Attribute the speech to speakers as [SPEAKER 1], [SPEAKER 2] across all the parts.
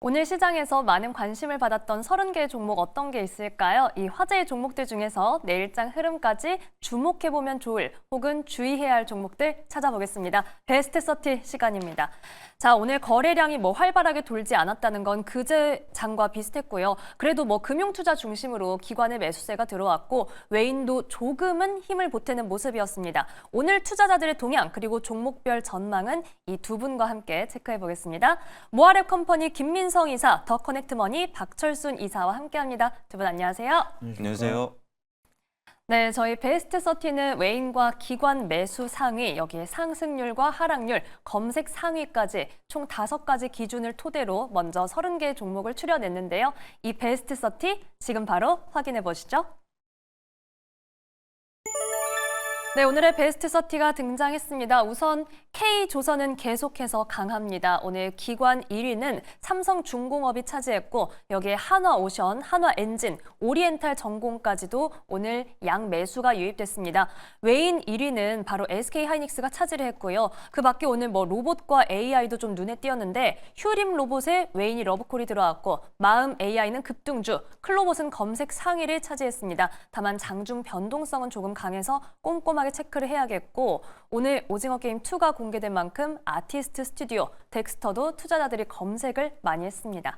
[SPEAKER 1] 오늘 시장에서 많은 관심을 받았던 30개의 종목 어떤 게 있을까요? 이 화제의 종목들 중에서 내일장 흐름까지 주목해보면 좋을 혹은 주의해야 할 종목들 찾아보겠습니다. 베스트 30 시간입니다. 자, 오늘 거래량이 활발하게 돌지 않았다는 건 그제 장과 비슷했고요. 그래도 금융투자 중심으로 기관의 매수세가 들어왔고 외인도 조금은 힘을 보태는 모습이었습니다. 오늘 투자자들의 동향 그리고 종목별 전망은 이 두 분과 함께 체크해보겠습니다. 모아랩 컴퍼니 김민성 이사, 더 커넥트머니 박철순 이사와 함께합니다. 두 분 안녕하세요.
[SPEAKER 2] 안녕하세요.
[SPEAKER 1] 네, 저희 베스트 30는 외인과 기관 매수 상위, 여기에 상승률과 하락률, 검색 상위까지 총 5가지 기준을 토대로 먼저 30개의 종목을 추려냈는데요. 이 베스트 30 지금 바로 확인해 보시죠. 네, 오늘의 베스트 30가 등장했습니다. 우선 K조선은 계속해서 강합니다. 오늘 기관 1위는 삼성중공업이 차지했고 여기에 한화오션, 한화엔진, 오리엔탈 전공까지도 오늘 양매수가 유입됐습니다. 외인 1위는 바로 SK하이닉스가 차지를 했고요. 그 밖에 오늘 로봇과 AI도 좀 눈에 띄었는데 휴림 로봇에 외인이 러브콜이 들어왔고 마음 AI는 급등주, 클로봇은 검색 상위를 차지했습니다. 다만 장중 변동성은 조금 강해서 꼼꼼하게 체크를 해야겠고 오늘 오징어 게임 2가 공개된 만큼 아티스트 스튜디오, 덱스터도 투자자들이 검색을 많이 했습니다.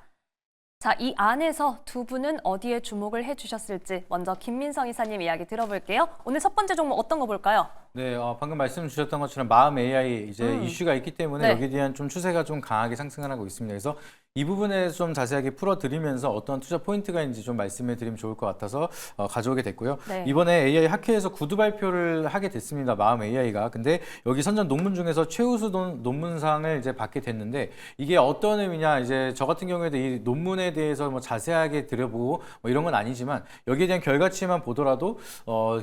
[SPEAKER 1] 자, 이 안에서 두 분은 어디에 주목을 해주셨을지 먼저 김민성 이사님 이야기 들어볼게요. 오늘 첫 번째 종목 어떤 거 볼까요?
[SPEAKER 3] 네, 방금 말씀 주셨던 것처럼 마음 AI 이슈가 있기 때문에
[SPEAKER 1] 네.
[SPEAKER 3] 여기에 대한 좀 추세가 좀 강하게 상승을 하고 있습니다. 그래서 이 부분에 좀 자세하게 풀어드리면서 어떤 투자 포인트가 있는지 좀 말씀해 드리면 좋을 것 같아서 가져오게 됐고요.
[SPEAKER 1] 네.
[SPEAKER 3] 이번에 AI 학회에서 구두 발표를 하게 됐습니다. 마음 AI가. 근데 여기 선정 논문 중에서 최우수 논문상을 이제 받게 됐는데 이게 어떤 의미냐, 이제 저 같은 경우에도 이 논문에 대해서 자세하게 들여보고 이런 건 아니지만 여기에 대한 결과치만 보더라도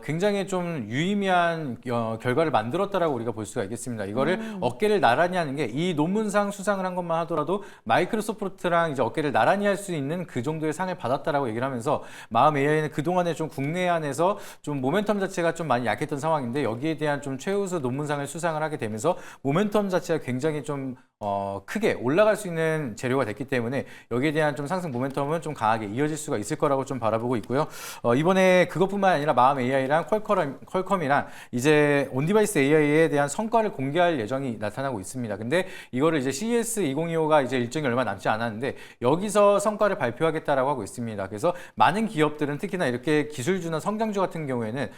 [SPEAKER 3] 굉장히 좀 유의미한 결과를 만들었다라고 우리가 볼 수가 있겠습니다. 이거를 어깨를 나란히 하는 게 이 논문상 수상을 한 것만 하더라도 마이크로소프트랑 이제 어깨를 나란히 할 수 있는 그 정도의 상을 받았다라고 얘기를 하면서 마음 AI는 그동안에 좀 국내 안에서 좀 모멘텀 자체가 좀 많이 약했던 상황인데 여기에 대한 좀 최우수 논문상을 수상을 하게 되면서 모멘텀 자체가 굉장히 좀 크게 올라갈 수 있는 재료가 됐기 때문에 여기에 대한 좀 상승 모멘텀은 좀 강하게 이어질 수가 있을 거라고 좀 바라보고 있고요. 이번에 그것뿐만 아니라 마음 AI랑 퀄컴이랑 이제 온디바이스 AI에 대한 성과를 공개할 예정이 나타나고 있습니다. 근데 이거를 이제 CES 2025가 이제 일정이 얼마 남지 않았는데 여기서 성과를 발표하겠다라고 하고 있습니다. 그래서 많은 기업들은 특히나 이렇게 기술주나 성장주 같은 경우에는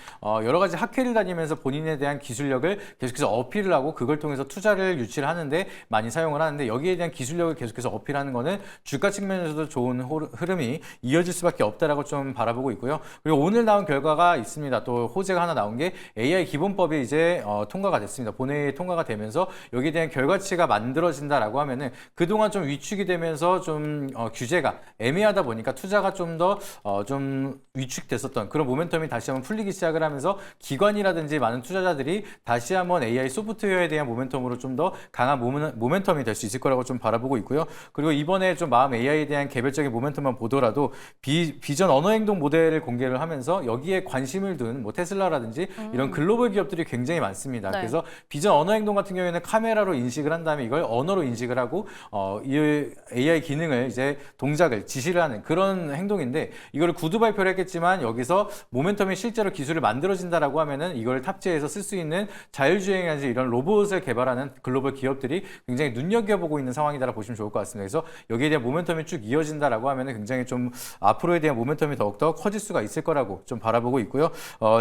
[SPEAKER 3] 여러 가지 학회를 다니면서 본인에 대한 기술력을 계속해서 어필을 하고 그걸 통해서 투자를 유치를 하는데 많이 사용을 하는데 여기에 대한 기술력을 계속해서 어필하는 거는 주가 측면에서도 좋은 흐름이 이어질 수밖에 없다라고 좀 바라보고 있고요. 그리고 오늘 나온 결과가 있습니다. 또 호재가 하나 나온 게 AI 기본법이 이제 통과가 됐습니다. 본회의에 통과가 되면서 여기에 대한 결과치가 만들어진다라고 하면은 그동안 좀 위축이 되면서 좀 규제가 애매하다 보니까 투자가 좀 더 좀 위축됐었던 그런 모멘텀이 다시 한번 풀리기 시작을 하면서 기관이라든지 많은 투자자들이 다시 한번 AI 소프트웨어에 대한 모멘텀으로 좀 더 강한 모멘텀이 될 수 있을 거라고 좀 바라보고 있고요. 그리고 이번에 좀 마음 AI에 대한 개별적인 모멘텀만 보더라도 비전 언어 행동 모델을 공개를 하면서 여기에 관심을 둔 테슬라라든지 이런 글로벌 기업들이 굉장히 많습니다.
[SPEAKER 1] 네.
[SPEAKER 3] 그래서 비전 언어 행동 같은 경우에는 카메라로 인식을 한 다음에 이걸 언어로 인식을 하고 이 AI 기능을 이제 동작을 지시를 하는 그런 행동인데 이거를 구두 발표를 했겠지만 여기서 모멘텀이 실제로 기술을 만들어진다라고 하면은 이걸 탑재해서 쓸 수 있는 자율주행이라든지 이런 로봇을 개발하는 글로벌 기업들이 굉장히 눈여겨보고 있는 상황이다라고 보시면 좋을 것 같습니다. 그래서 여기에 대한 모멘텀이 쭉 이어진다라고 하면은 굉장히 좀 앞으로에 대한 모멘텀이 더욱더 커질 수가 있을 거라고 좀 바라보고 있고요.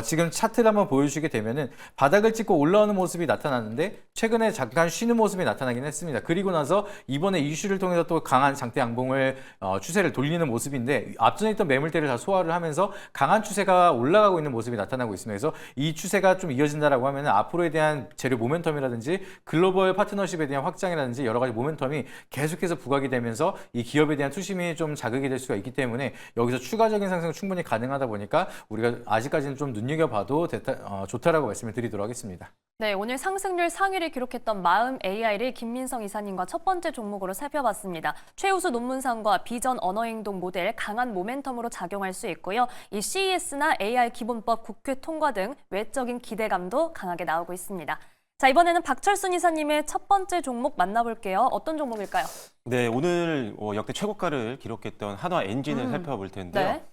[SPEAKER 3] 지금 차트를 한번 보여주게 되면은 바닥을 찍고 올라오는 모습이 나타났는데 최근에 잠깐 쉬는 모습이 나타나긴 했습니다. 그리고 나서 이번에 이슈를 통해서 또 강한 장대 양봉을 추세를 돌리는 모습인데 앞전에 있던 매물대를 다 소화를 하면서 강한 추세가 올라가고 있는 모습이 나타나고 있습니다. 그래서 이 추세가 좀 이어진다라고 하면 앞으로에 대한 재료 모멘텀이라든지 글로벌 파트너십에 대한 확장이라든지 여러 가지 모멘텀이 계속해서 부각이 되면서 이 기업에 대한 투심이 좀 자극이 될 수가 있기 때문에 여기서 추가적인 상승은 충분히 가능하다 보니까 우리가 아직까지는 좀 눈여겨봐도 좋다라고 말씀을 드리도록 하겠습니다.
[SPEAKER 1] 네, 오늘 상승률 상위를 기록했던 마음 AI를 김민성 이사님과 첫 번째 종목으로 살펴봤습니다. 최우수 논문상과 비전 언어행동 모델 강한 모멘텀으로 작용할 수 있고요. 이 CES나 AI 기본법 국회 통과 등 외적인 기대감도 강하게 나오고 있습니다. 자, 이번에는 박철순 이사님의 첫 번째 종목 만나볼게요. 어떤 종목일까요?
[SPEAKER 2] 네, 오늘 역대 최고가를 기록했던 한화 엔진을 살펴볼 텐데요.
[SPEAKER 1] 네.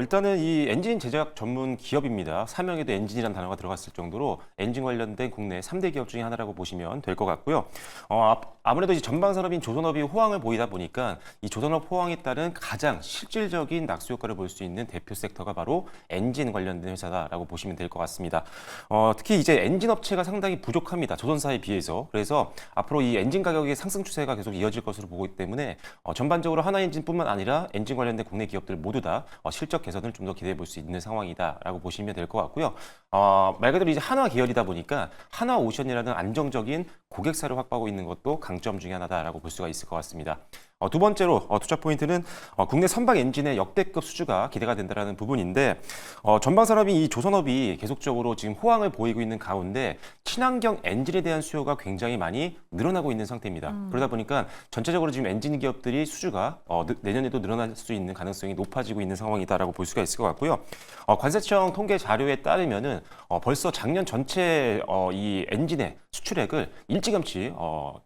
[SPEAKER 2] 일단은 이 엔진 제작 전문 기업입니다. 사명에도 엔진이라는 단어가 들어갔을 정도로 엔진 관련된 국내 3대 기업 중에 하나라고 보시면 될 것 같고요. 아무래도 이제 전방 산업인 조선업이 호황을 보이다 보니까 이 조선업 호황에 따른 가장 실질적인 낙수 효과를 볼 수 있는 대표 섹터가 바로 엔진 관련된 회사다라고 보시면 될 것 같습니다. 특히 이제 엔진 업체가 상당히 부족합니다. 조선사에 비해서. 그래서 앞으로 이 엔진 가격의 상승 추세가 계속 이어질 것으로 보고 있기 때문에 전반적으로 하나엔진뿐만 아니라 엔진 관련된 국내 기업들 모두 다 실적 개선을 좀 더 기대해 볼 수 있는 상황이다라고 보시면 될 것 같고요. 말 그대로 이제 한화 계열이다 보니까 한화오션이라는 안정적인 고객사를 확보하고 있는 것도 강점 중에 하나다라고 볼 수가 있을 것 같습니다. 두 번째로 투자 포인트는 국내 선박 엔진의 역대급 수주가 기대가 된다는 부분인데 전방 산업인 이 조선업이 계속적으로 지금 호황을 보이고 있는 가운데 친환경 엔진에 대한 수요가 굉장히 많이 늘어나고 있는 상태입니다. 그러다 보니까 전체적으로 지금 엔진 기업들이 수주가 내년에도 늘어날 수 있는 가능성이 높아지고 있는 상황이다라고 볼 수가 있을 것 같고요. 관세청 통계 자료에 따르면은 벌써 작년 전체 이 엔진의 수출액을 일찌감치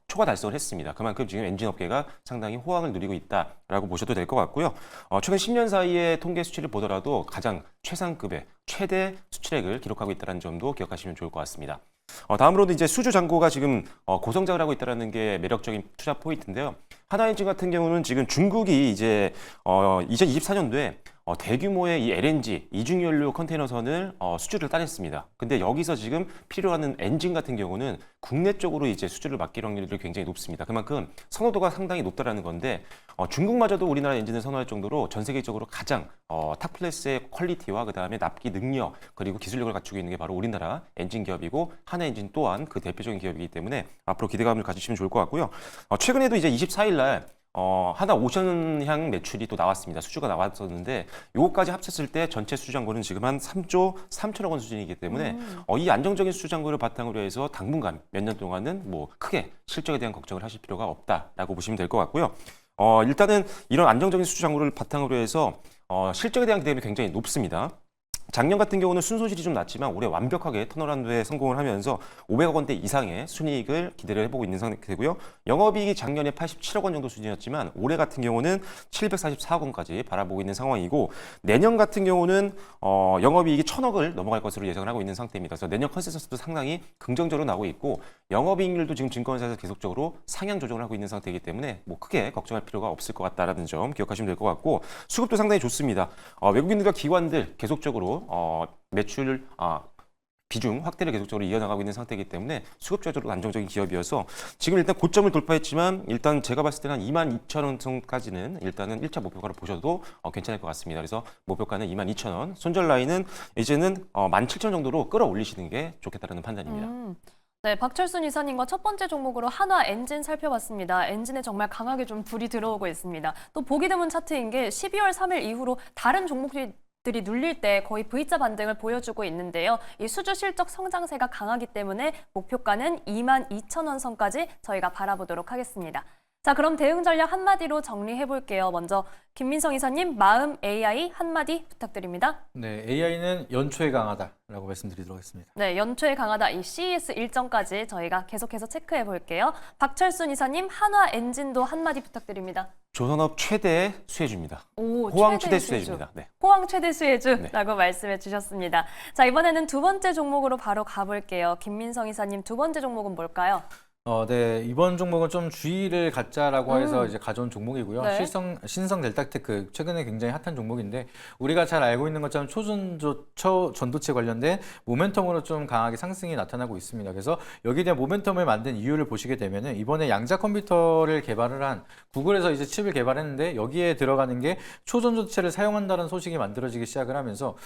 [SPEAKER 2] 초과 달성을 했습니다. 그만큼 지금 엔진 업계가 상당히 호황을 누리고 있다라고 보셔도 될 것 같고요. 최근 10년 사이의 통계 수치를 보더라도 가장 최상급의 최대 수출액을 기록하고 있다는 점도 기억하시면 좋을 것 같습니다. 다음으로도 이제 수주 잔고가 지금 고성장을 하고 있다는 게 매력적인 투자 포인트인데요. 하나엔진 같은 경우는 지금 중국이 이제 2024년도에 대규모의 이 LNG 이중연료 컨테이너선을 수주를 따냈습니다. 근데 여기서 지금 필요한 엔진 같은 경우는 국내 쪽으로 이제 수주를 맡길 확률이 굉장히 높습니다. 그만큼 선호도가 상당히 높다라는 건데 중국마저도 우리나라 엔진을 선호할 정도로 전 세계적으로 가장 탑 클래스의 퀄리티와 그다음에 납기 능력 그리고 기술력을 갖추고 있는 게 바로 우리나라 엔진 기업이고 하나엔진 또한 그 대표적인 기업이기 때문에 앞으로 기대감을 가지시면 좋을 것 같고요. 최근에도 이제 24일 날 하나 오션향 매출이 또 나왔습니다. 수주가 나왔었는데 요거까지 합쳤을 때 전체 수주 잔고는 지금 한 3조 3천억 원 수준이기 때문에 이 안정적인 수주 잔고를 바탕으로 해서 당분간 몇 년 동안은 뭐 크게 실적에 대한 걱정을 하실 필요가 없다라고 보시면 될 것 같고요. 일단은 이런 안정적인 수주 잔고를 바탕으로 해서 실적에 대한 기대감이 굉장히 높습니다. 작년 같은 경우는 순손실이 좀 났지만 올해 완벽하게 턴어라운드에 성공을 하면서 500억 원대 이상의 순이익을 기대를 해보고 있는 상태고요. 영업이익이 작년에 87억 원 정도 수준이었지만 올해 같은 경우는 744억 원까지 바라보고 있는 상황이고 내년 같은 경우는 영업이익이 1,000억을 넘어갈 것으로 예상을 하고 있는 상태입니다. 그래서 내년 컨센서스도 상당히 긍정적으로 나오고 있고 영업이익률도 지금 증권사에서 계속적으로 상향 조정을 하고 있는 상태이기 때문에 뭐 크게 걱정할 필요가 없을 것 같다라는 점 기억하시면 될 것 같고 수급도 상당히 좋습니다. 외국인들과 기관들 계속적으로 매출 비중 확대를 계속적으로 이어나가고 있는 상태이기 때문에 수급적으로 안정적인 기업이어서 지금 일단 고점을 돌파했지만 일단 제가 봤을 때는 한 22,000원 선까지는 일단은 1차 목표가로 보셔도 괜찮을 것 같습니다. 그래서 목표가는 22,000원, 손절 라인은 이제는 17,000원 정도로 끌어올리시는 게 좋겠다는 판단입니다.
[SPEAKER 1] 네, 박철순 이사님과 첫 번째 종목으로 한화 엔진 살펴봤습니다. 엔진에 정말 강하게 좀 불이 들어오고 있습니다. 또 보기 드문 차트인 게 12월 3일 이후로 다른 종목들이 눌릴 때 거의 V자 반등을 보여주고 있는데요. 이 수주 실적 성장세가 강하기 때문에 목표가는 22,000원 선까지 저희가 바라보도록 하겠습니다. 자, 그럼 대응 전략 한마디로 정리해 볼게요. 먼저 김민성 이사님, 마음 AI 한마디 부탁드립니다.
[SPEAKER 3] 네, AI는 연초에 강하다라고 말씀드리도록 하겠습니다.
[SPEAKER 1] 네, 연초에 강하다 이 CES 일정까지 저희가 계속해서 체크해 볼게요. 박철순 이사님, 한화 엔진도 한마디 부탁드립니다.
[SPEAKER 2] 조선업 최대 수혜주입니다.
[SPEAKER 1] 오,
[SPEAKER 2] 호황 최대 수혜주입니다. 네.
[SPEAKER 1] 호황 최대 수혜주라고 말씀해 주셨습니다. 자, 이번에는 두 번째 종목으로 바로 가볼게요. 김민성 이사님, 두 번째 종목은 뭘까요?
[SPEAKER 3] 네, 이번 종목은 좀 주의를 갖자라고 해서 이제 가져온 종목이고요.
[SPEAKER 1] 네.
[SPEAKER 3] 신성 델타테크 최근에 굉장히 핫한 종목인데 우리가 잘 알고 있는 것처럼 초전도체 관련된 모멘텀으로 좀 강하게 상승이 나타나고 있습니다. 그래서 여기에 대한 모멘텀을 만든 이유를 보시게 되면은 이번에 양자 컴퓨터를 개발을 한 구글에서 이제 칩을 개발했는데 여기에 들어가는 게 초전도체를 사용한다는 소식이 만들어지기 시작을 하면서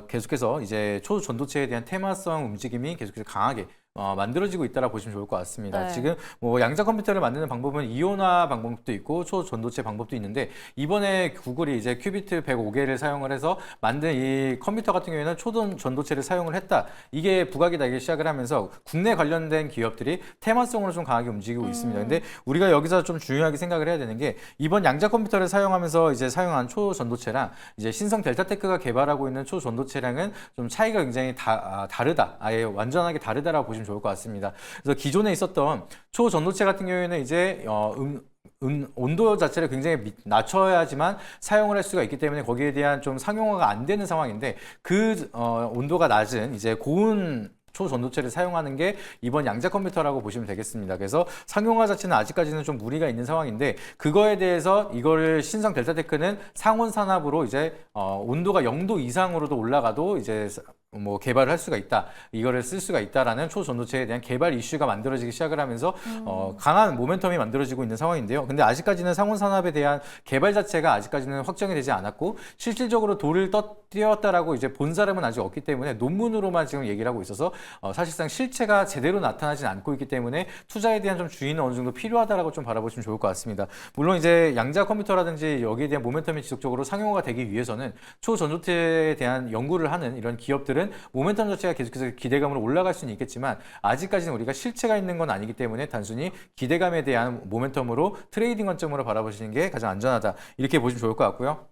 [SPEAKER 3] 계속해서 이제 초전도체에 대한 테마성 움직임이 계속해서 강하게 만들어지고 있다라 보시면 좋을 것 같습니다.
[SPEAKER 1] 네.
[SPEAKER 3] 지금 뭐 양자 컴퓨터를 만드는 방법은 이온화 방법도 있고 초전도체 방법도 있는데 이번에 구글이 이제 큐비트 105개를 사용을 해서 만든 이 컴퓨터 같은 경우에는 초전도체를 사용을 했다. 이게 부각이 나기 시작을 하면서 국내 관련된 기업들이 테마성으로 좀 강하게 움직이고 있습니다. 근데 우리가 여기서 좀 중요하게 생각을 해야 되는 게 이번 양자 컴퓨터를 사용하면서 이제 사용한 초전도체랑 이제 신성 델타테크가 개발하고 있는 초전도체랑은 좀 차이가 굉장히 다르다. 아예 완전하게 다르다라고 보시면 바라보시면 좋을 것 같습니다. 그래서 기존에 있었던 초전도체 같은 경우에는 이제 온도 자체를 굉장히 낮춰야지만 사용을 할 수가 있기 때문에 거기에 대한 좀 상용화가 안 되는 상황인데 그 온도가 낮은 이제 고온 초전도체를 사용하는 게 이번 양자 컴퓨터라고 보시면 되겠습니다. 그래서 상용화 자체는 아직까지는 좀 무리가 있는 상황인데 그거에 대해서 이거를 신성 델타테크는 상온 산압으로 이제 온도가 0도 이상으로도 올라가도 이제 뭐 개발을 할 수가 있다. 이거를 쓸 수가 있다라는 초전도체에 대한 개발 이슈가 만들어지기 시작을 하면서 강한 모멘텀이 만들어지고 있는 상황인데요. 근데 아직까지는 상온 산업에 대한 개발 자체가 아직까지는 확정이 되지 않았고 실질적으로 돌을 띄웠다라고 이제 본 사람은 아직 없기 때문에 논문으로만 지금 얘기를 하고 있어서 사실상 실체가 제대로 나타나진 않고 있기 때문에 투자에 대한 좀 주의는 어느 정도 필요하다라고 좀 바라보시면 좋을 것 같습니다. 물론 이제 양자 컴퓨터라든지 여기에 대한 모멘텀이 지속적으로 상용화가 되기 위해서는 초전도체에 대한 연구를 하는 이런 기업들은 모멘텀 자체가 계속해서 기대감으로 올라갈 수는 있겠지만 아직까지는 우리가 실체가 있는 건 아니기 때문에 단순히 기대감에 대한 모멘텀으로 트레이딩 관점으로 바라보시는 게 가장 안전하다. 이렇게 보시면 좋을 것 같고요.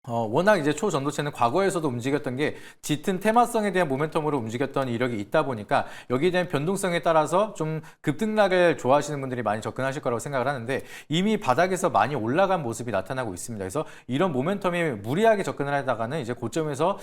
[SPEAKER 3] 워낙 이제 초전도체는 과거에서도 움직였던 게 짙은 테마성에 대한 모멘텀으로 움직였던 이력이 있다 보니까 여기에 대한 변동성에 따라서 좀 급등락을 좋아하시는 분들이 많이 접근하실 거라고 생각을 하는데 이미 바닥에서 많이 올라간 모습이 나타나고 있습니다. 그래서 이런 모멘텀이 무리하게 접근을 하다가는 이제 고점에서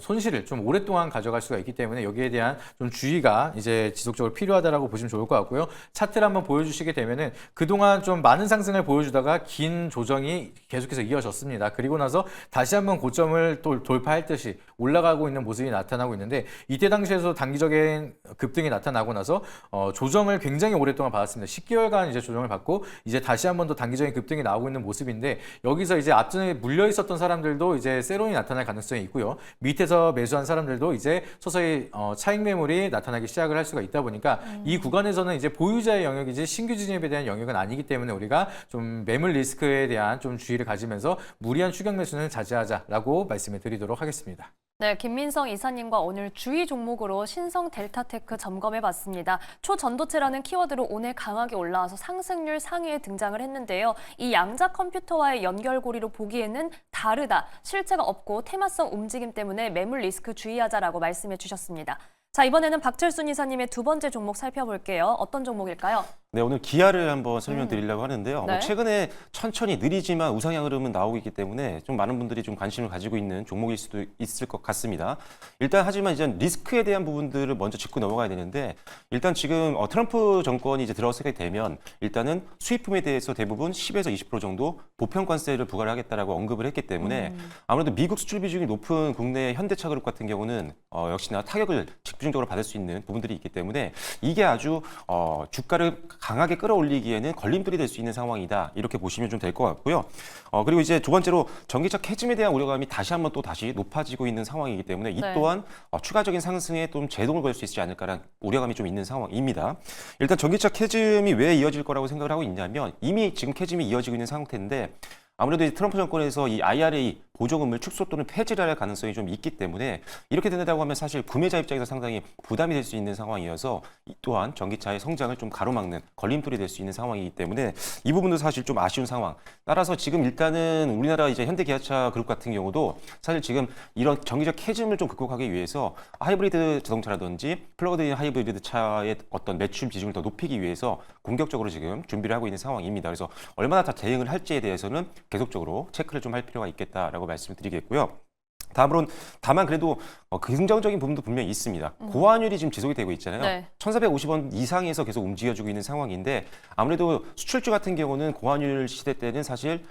[SPEAKER 3] 손실을 좀 오랫동안 가져갈 수가 있기 때문에 여기에 대한 좀 주의가 이제 지속적으로 필요하다라고 보시면 좋을 것 같고요. 차트를 한번 보여주시게 되면은 그동안 좀 많은 상승을 보여주다가 긴 조정이 계속해서 이어졌습니다. 그리고 나서 다시 한번 고점을 또 돌파할 듯이 올라가고 있는 모습이 나타나고 있는데 이때 당시에도 단기적인 급등이 나타나고 나서 조정을 굉장히 오랫동안 받았습니다. 10개월간 이제 조정을 받고 이제 다시 한번 더 단기적인 급등이 나오고 있는 모습인데 여기서 이제 앞전에 물려 있었던 사람들도 이제 세론이 나타날 가능성이 있고요. 밑에서 매수한 사람들도 이제 서서히 차익 매물이 나타나기 시작을 할 수가 있다 보니까 이 구간에서는 이제 보유자의 영역이지 신규 진입에 대한 영역은 아니기 때문에 우리가 좀 매물 리스크에 대한 좀 주의를 가지면서 무리한 추격 매수는 자제하자라고 말씀을 드리도록 하겠습니다.
[SPEAKER 1] 네, 김민성 이사님과 오늘 주의 종목으로 신성 델타테크 점검해봤습니다. 초전도체라는 키워드로 오늘 강하게 올라와서 상승률 상위에 등장을 했는데요. 이 양자 컴퓨터와의 연결고리로 보기에는 다르다. 실체가 없고 테마성 움직임 때문에 매물 리스크 주의하자라고 말씀해 주셨습니다. 자, 이번에는 박철순 이사님의 두 번째 종목 살펴볼게요. 어떤 종목일까요?
[SPEAKER 2] 네, 오늘 기아를 한번 설명드리려고 하는데요.
[SPEAKER 1] 네.
[SPEAKER 2] 최근에 천천히 느리지만 우상향 흐름은 나오고 있기 때문에 좀 많은 분들이 좀 관심을 가지고 있는 종목일 수도 있을 것 같습니다. 일단 하지만 이제 리스크에 대한 부분들을 먼저 짚고 넘어가야 되는데 일단 지금 트럼프 정권이 이제 들어서게 되면 일단은 수입품에 대해서 대부분 10에서 20% 정도 보편관세를 부과를 하겠다라고 언급을 했기 때문에 아무래도 미국 수출 비중이 높은 국내 현대차그룹 같은 경우는 역시나 타격을 집중적으로 받을 수 있는 부분들이 있기 때문에 이게 아주 주가를 강하게 끌어올리기에는 걸림돌이 될 수 있는 상황이다. 이렇게 보시면 좀 될 것 같고요. 그리고 이제 두 번째로 전기차 캐즘에 대한 우려감이 다시 높아지고 있는 상황이기 때문에 이
[SPEAKER 1] 네.
[SPEAKER 2] 또한 추가적인 상승에 좀 제동을 걸 수 있지 않을까라는 우려감이 좀 있는 상황입니다. 일단 전기차 캐즘이 왜 이어질 거라고 생각을 하고 있냐면 이미 지금 캐즘이 이어지고 있는 상태인데 아무래도 이 트럼프 정권에서 이 IRA 보조금을 축소 또는 폐지를 할 가능성이 좀 있기 때문에 이렇게 된다고 하면 사실 구매자 입장에서 상당히 부담이 될 수 있는 상황이어서 이 또한 전기차의 성장을 좀 가로막는 걸림돌이 될 수 있는 상황이기 때문에 이 부분도 사실 좀 아쉬운 상황. 따라서 지금 일단은 우리나라 이제 현대기아차 그룹 같은 경우도 사실 지금 이런 전기적 캐즘을 좀 극복하기 위해서 하이브리드 자동차라든지 플러그인 하이브리드 차의 어떤 매출 비중을 더 높이기 위해서 공격적으로 지금 준비를 하고 있는 상황입니다. 그래서 얼마나 다 대응을 할지에 대해서는 계속적으로 체크를 좀 할 필요가 있겠다라고 말씀을 드리겠고요. 다음으로는 다만 그래도 긍정적인 부분도 분명히 있습니다. 고환율이 지금 지속이 되고 있잖아요.
[SPEAKER 1] 네.
[SPEAKER 2] 1,450원 이상에서 계속 움직여주고 있는 상황인데 아무래도 수출주 같은 경우는 고환율 시대 때는 사실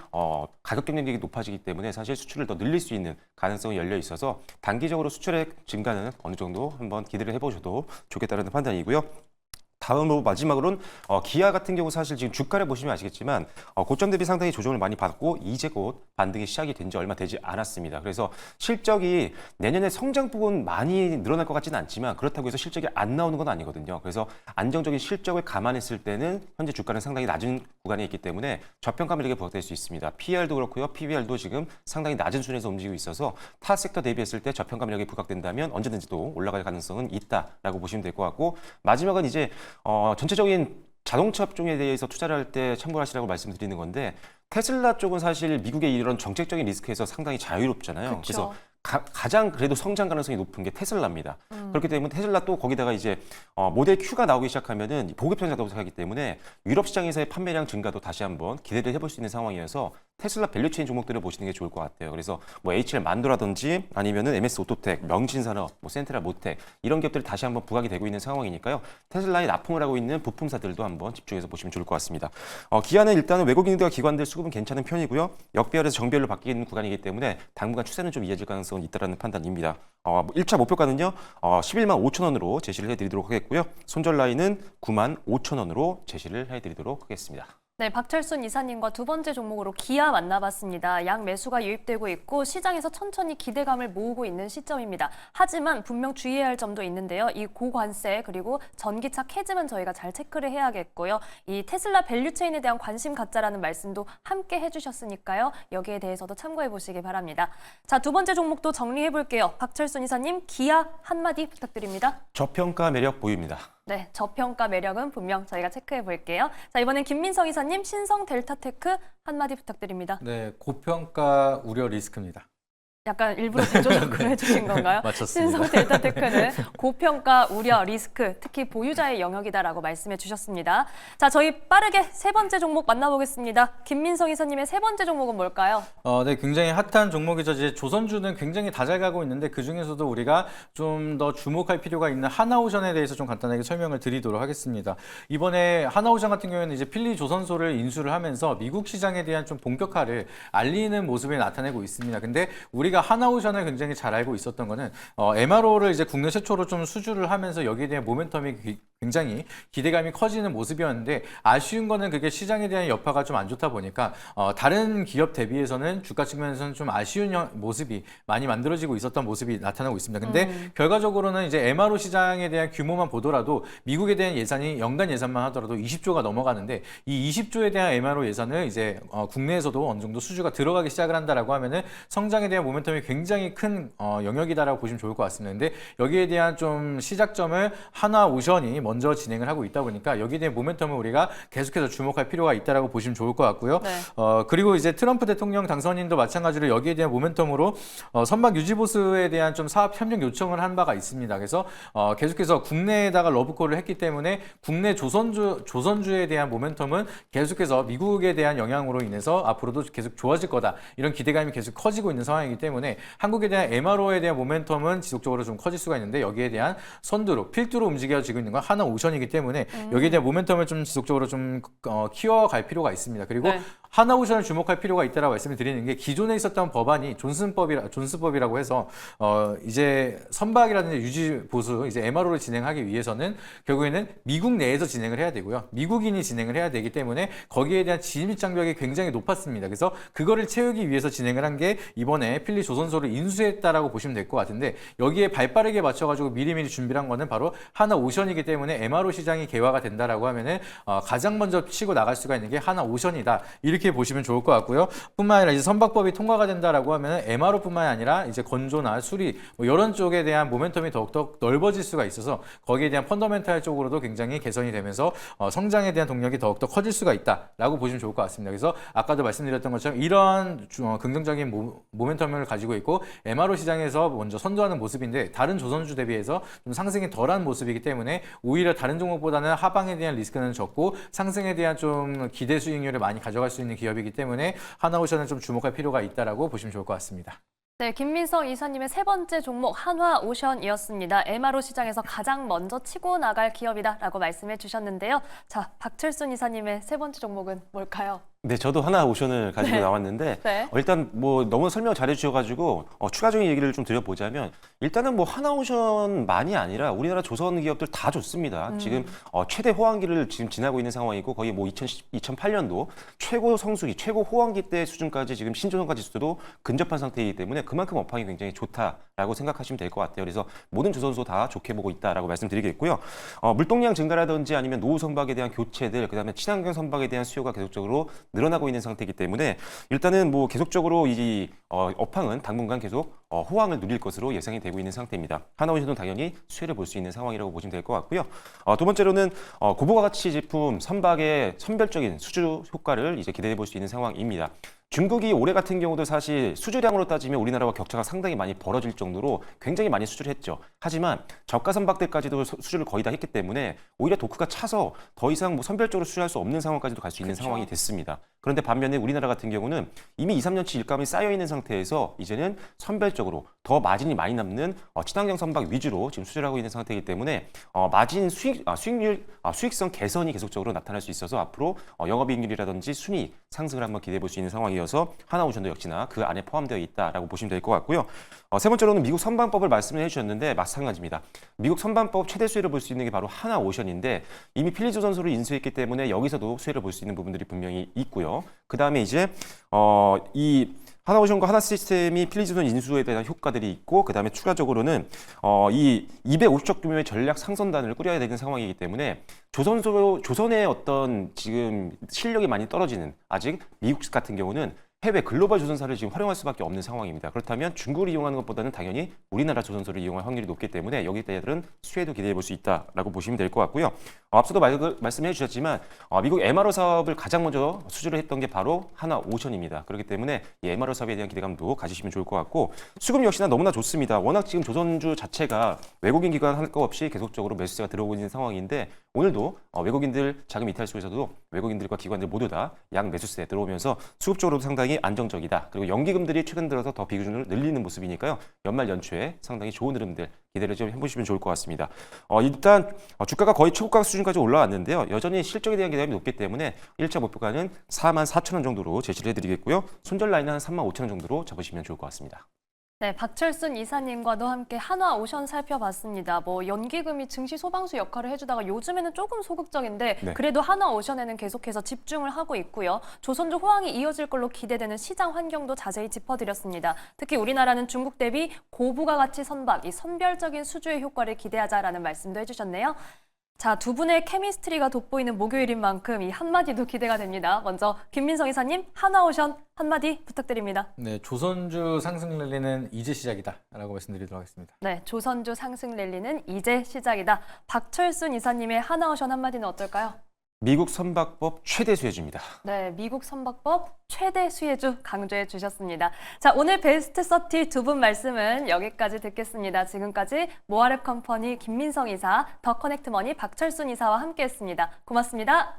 [SPEAKER 2] 가격 경쟁력이 높아지기 때문에 사실 수출을 더 늘릴 수 있는 가능성이 열려 있어서 단기적으로 수출액 증가는 어느 정도 한번 기대를 해보셔도 좋겠다는 판단이고요. 다음으로 마지막으로는 기아 같은 경우 사실 지금 주가를 보시면 아시겠지만 고점 대비 상당히 조정을 많이 받고 이제 곧 반등이 시작이 된 지 얼마 되지 않았습니다. 그래서 실적이 내년에 성장폭은 많이 늘어날 것 같지는 않지만 그렇다고 해서 실적이 안 나오는 건 아니거든요. 그래서 안정적인 실적을 감안했을 때는 현재 주가는 상당히 낮은 구간에 있기 때문에 저평가 매력에 부각될 수 있습니다. PER도 그렇고요. PBR도 지금 상당히 낮은 수준에서 움직이고 있어서 타 섹터 대비했을 때 저평가 매력에 부각된다면 언제든지 또 올라갈 가능성은 있다라고 보시면 될 것 같고 마지막은 이제 전체적인 자동차 업종에 대해서 투자를 할 때 참고하시라고 말씀드리는 건데 테슬라 쪽은 사실 미국의 이런 정책적인 리스크에서 상당히 자유롭잖아요.
[SPEAKER 1] 그쵸.
[SPEAKER 2] 그래서 가장 그래도 성장 가능성이 높은 게 테슬라입니다. 그렇기 때문에 테슬라 또 거기다가 이제 모델 Q가 나오기 시작하면은 보급형 자동차이기 때문에 유럽 시장에서의 판매량 증가도 다시 한번 기대를 해볼 수 있는 상황이어서 테슬라 밸류체인 종목들을 보시는 게 좋을 것 같아요. 그래서 뭐 HL 만도라든지 아니면은 MS 오토텍, 명신산업, 뭐 센트럴 모텍 이런 기업들이 다시 한번 부각이 되고 있는 상황이니까요. 테슬라에 납품을 하고 있는 부품사들도 한번 집중해서 보시면 좋을 것 같습니다. 기아는 일단은 외국인들과 기관들 수급은 괜찮은 편이고요. 역배열에서 정배열로 바뀌는 구간이기 때문에 당분간 추세는 좀 이어질 가능성은 있다라는 판단입니다. 1차 목표가는요. 11만 5천 원으로 제시를 해드리도록 하겠고요. 손절 라인은 9만 5천 원으로 제시를 해드리도록 하겠습니다.
[SPEAKER 1] 네, 박철순 이사님과 두 번째 종목으로 기아 만나봤습니다. 양 매수가 유입되고 있고 시장에서 천천히 기대감을 모으고 있는 시점입니다. 하지만 분명 주의해야 할 점도 있는데요. 이 고관세 그리고 전기차 캐즘은 저희가 잘 체크를 해야겠고요. 이 테슬라 밸류체인에 대한 관심 갖자라는 말씀도 함께 해주셨으니까요. 여기에 대해서도 참고해 보시기 바랍니다. 자, 두 번째 종목도 정리해 볼게요. 박철순 이사님, 기아 한마디 부탁드립니다.
[SPEAKER 2] 저평가 매력 보유입니다.
[SPEAKER 1] 네, 저평가 매력은 분명 저희가 체크해 볼게요. 자, 이번엔 김민성 이사님, 신성 델타테크 한마디 부탁드립니다.
[SPEAKER 3] 네, 고평가 우려 리스크입니다.
[SPEAKER 1] 약간 일부러 대조적으로 해주신 건가요?
[SPEAKER 3] 맞췄습니다.
[SPEAKER 1] 신성 델타테크는 고평가 우려 리스크, 특히 보유자의 영역이다라고 말씀해 주셨습니다. 자, 저희 빠르게 세 번째 종목 만나보겠습니다. 김민성 이사님의 세 번째 종목은 뭘까요?
[SPEAKER 3] 네, 굉장히 핫한 종목이죠. 이제 조선주는 굉장히 다 잘 가고 있는데 그 중에서도 우리가 좀 더 주목할 필요가 있는 하나오션에 대해서 좀 간단하게 설명을 드리도록 하겠습니다. 이번에 하나오션 같은 경우에는 이제 필리 조선소를 인수를 하면서 미국 시장에 대한 좀 본격화를 알리는 모습을 나타내고 있습니다. 근데 우리가 하나오션을 굉장히 잘 알고 있었던 거는 MRO를 이제 국내 최초로 좀 수주를 하면서 여기에 대한 모멘텀이 굉장히 기대감이 커지는 모습이었는데 아쉬운 거는 그게 시장에 대한 여파가 좀 안 좋다 보니까 다른 기업 대비해서는 주가 측면에서는 좀 아쉬운 모습이 많이 만들어지고 있었던 모습이 나타나고 있습니다. 근데 결과적으로는 이제 MRO 시장에 대한 규모만 보더라도 미국에 대한 예산이 연간 예산만 하더라도 20조가 넘어가는데 이 20조에 대한 MRO 예산을 이제 국내에서도 어느 정도 수주가 들어가기 시작을 한다라고 하면은 성장에 대한 모멘텀이 굉장히 큰 영역이다라고 보시면 좋을 것 같습니다. 근데 여기에 대한 좀 시작점을 하나오션이 먼저 진행을 하고 있다 보니까 여기에 대한 모멘텀을 우리가 계속해서 주목할 필요가 있다라고 보시면 좋을 것 같고요.
[SPEAKER 1] 네.
[SPEAKER 3] 그리고 이제 트럼프 대통령 당선인도 마찬가지로 여기에 대한 모멘텀으로 선박 유지 보수에 대한 좀 사업 협력 요청을 한 바가 있습니다. 그래서 계속해서 국내에다가 러브콜을 했기 때문에 국내 조선주에 대한 모멘텀은 계속해서 미국에 대한 영향으로 인해서 앞으로도 계속 좋아질 거다. 이런 기대감이 계속 커지고 있는 상황이기 때문에 한국에 대한 MRO에 대한 모멘텀은 지속적으로 좀 커질 수가 있는데 여기에 대한 선두로 필두로 움직여지고 있는 건 하나오션이기 때문에 여기에 대한 모멘텀을 좀 지속적으로 좀 키워갈 필요가 있습니다. 그리고
[SPEAKER 1] 네.
[SPEAKER 3] 하나오션을 주목할 필요가 있다라고 말씀을 드리는 게 기존에 있었던 법안이 존슨법이라고 해서 이제 선박이라든지 유지 보수 이제 MRO를 진행하기 위해서는 결국에는 미국 내에서 진행을 해야 되고요. 미국인이 진행을 해야 되기 때문에 거기에 대한 진입 장벽이 굉장히 높았습니다. 그래서 그거를 채우기 위해서 진행을 한 게 이번에 필리 조선소를 인수했다라고 보시면 될 것 같은데 여기에 발빠르게 맞춰가지고 미리미리 준비를 한 거는 바로 하나오션이기 때문에 MRO 시장이 개화가 된다라고 하면은 가장 먼저 치고 나갈 수가 있는 게 하나오션이다. 이렇게 보시면 좋을 것 같고요. 뿐만 아니라 이제 선박법이 통과가 된다라고 하면은 MRO뿐만 아니라 이제 건조나 수리 뭐 이런 쪽에 대한 모멘텀이 더욱더 넓어질 수가 있어서 거기에 대한 펀더멘탈 쪽으로도 굉장히 개선이 되면서 성장에 대한 동력이 더욱더 커질 수가 있다라고 보시면 좋을 것 같습니다. 그래서 아까도 말씀드렸던 것처럼 이런 긍정적인 모멘텀을 가지고 있고 MRO 시장에서 먼저 선도하는 모습인데 다른 조선주 대비해서 좀 상승이 덜한 모습이기 때문에 오히려 다른 종목보다는 하방에 대한 리스크는 적고 상승에 대한 좀 기대 수익률을 많이 가져갈 수 있는 기업이기 때문에 하나오션을 좀 주목할 필요가 있다라고 보시면 좋을 것 같습니다.
[SPEAKER 1] 네, 김민성 이사님의 세 번째 종목 한화오션이었습니다. MRO 시장에서 가장 먼저 치고 나갈 기업이다라고 말씀해 주셨는데요. 자, 박철순 이사님의 세 번째 종목은 뭘까요?
[SPEAKER 2] 네, 저도 하나오션을 가지고
[SPEAKER 1] 네.
[SPEAKER 2] 나왔는데
[SPEAKER 1] 네.
[SPEAKER 2] 일단 뭐 너무 설명 잘해 주셔가지고 추가적인 얘기를 좀 드려보자면 일단은 뭐 하나오션만이 아니라 우리나라 조선 기업들 다 좋습니다. 지금 최대 호황기를 지금 지나고 있는 상황이고 거의 뭐 2008년도 최고 성수기, 최고 호황기 때 수준까지 지금 신조선가 지수도 근접한 상태이기 때문에 그만큼 업황이 굉장히 좋다라고 생각하시면 될 것 같아요. 그래서 모든 조선소 다 좋게 보고 있다라고 말씀드리겠고요. 물동량 증가라든지 아니면 노후 선박에 대한 교체들, 그다음에 친환경 선박에 대한 수요가 계속적으로 늘어나고 있는 상태이기 때문에 일단은 뭐 계속적으로 이 업황은 당분간 계속 호황을 누릴 것으로 예상이 되고 있는 상태입니다. 하나오션은 당연히 수혜를 볼 수 있는 상황이라고 보시면 될 것 같고요. 두 번째로는 고부가 가치 제품 선박의 선별적인 수주 효과를 이제 기대해 볼 수 있는 상황입니다. 중국이 올해 같은 경우도 사실 수주량으로 따지면 우리나라와 격차가 상당히 많이 벌어질 정도로 굉장히 많이 수주를 했죠. 하지만 저가 선박들까지도 수주를 거의 다 했기 때문에 오히려 도크가 차서 더 이상 뭐 선별적으로 수주할 수 없는 상황까지도 갈 수 있는 상황이 됐습니다. 그런데 반면에 우리나라 같은 경우는 이미 2, 3년치 일감이 쌓여 있는 상태에서 이제는 선별적으로 더 마진이 많이 남는 친환경 선박 위주로 지금 수주를 하고 있는 상태이기 때문에 마진 수익성 개선이 계속적으로 나타날 수 있어서 앞으로 영업이익률이라든지 순이익 상승을 한번 기대해 볼 수 있는 상황이어서 하나오션도 역시나 그 안에 포함되어 있다라고 보시면 될 것 같고요. 세 번째로는 미국 선반법을 말씀을 해주셨는데 마찬가지입니다. 미국 선반법 최대 수혜를 볼 수 있는 게 바로 하나오션인데 이미 필리조선소를 인수했기 때문에 여기서도 수혜를 볼 수 있는 부분들이 분명히 있고요. 그 다음에 이제 이 하나오션과 하나시스템이 필리조선 인수에 대한 효과들이 있고 그 다음에 추가적으로는 이 250척 규모의 전략 상선단을 꾸려야 되는 상황이기 때문에 조선의 어떤 지금 실력이 많이 떨어지는 아직 미국 같은 경우는 해외 글로벌 조선사를 지금 활용할 수밖에 없는 상황입니다. 그렇다면 중국을 이용하는 것보다는 당연히 우리나라 조선소를 이용할 확률이 높기 때문에 여기들은 수혜도 기대해 볼 수 있다라고 보시면 될 것 같고요. 앞서도 말씀해 주셨지만 미국 MRO 사업을 가장 먼저 수주를 했던 게 바로 하나오션입니다. 그렇기 때문에 이 MRO 사업에 대한 기대감도 가지시면 좋을 것 같고 수급 역시나 너무나 좋습니다. 워낙 지금 조선주 자체가 외국인 기관 할 거 없이 계속적으로 매수세가 들어오고 있는 상황인데 오늘도 외국인들 자금 이탈 속에서도 외국인들과 기관들 모두 다 양 매수세 들어오면서 수급적으로도 상당히 안정적이다. 그리고 연기금들이 최근 들어서 더 비중을 늘리는 모습이니까요. 연말 연초에 상당히 좋은 흐름들 기대를 좀 해보시면 좋을 것 같습니다. 일단 주가가 거의 최고가 수준까지 올라왔는데요. 여전히 실적에 대한 기대감이 높기 때문에 1차 목표가는 44,000원 정도로 제시를 해드리겠고요. 손절 라인은 한 35,000원 정도로 잡으시면 좋을 것 같습니다.
[SPEAKER 1] 네, 박철순 이사님과도 함께 하나오션 살펴봤습니다. 뭐 연기금이 증시 소방수 역할을 해주다가 요즘에는 조금 소극적인데
[SPEAKER 2] 네.
[SPEAKER 1] 그래도 하나오션에는 계속해서 집중을 하고 있고요. 조선주 호황이 이어질 걸로 기대되는 시장 환경도 자세히 짚어드렸습니다. 특히 우리나라는 중국 대비 고부가 가치 선박, 이 선별적인 수주의 효과를 기대하자라는 말씀도 해주셨네요. 자, 두 분의 케미스트리가 돋보이는 목요일인 만큼 이 한마디도 기대가 됩니다. 먼저 김민성 이사님, 하나오션 한마디 부탁드립니다.
[SPEAKER 3] 네, 조선주 상승 랠리는 이제 시작이다라고 말씀드리도록 하겠습니다.
[SPEAKER 1] 네, 조선주 상승 랠리는 이제 시작이다. 박철순 이사님의 하나오션 한마디는 어떨까요?
[SPEAKER 2] 미국 선박법 최대 수혜주입니다.
[SPEAKER 1] 네, 미국 선박법 최대 수혜주 강조해 주셨습니다. 자, 오늘 베스트 30 두 분 말씀은 여기까지 듣겠습니다. 지금까지 모아랩 컴퍼니 김민성 이사, 더 커넥트 머니 박철순 이사와 함께했습니다. 고맙습니다.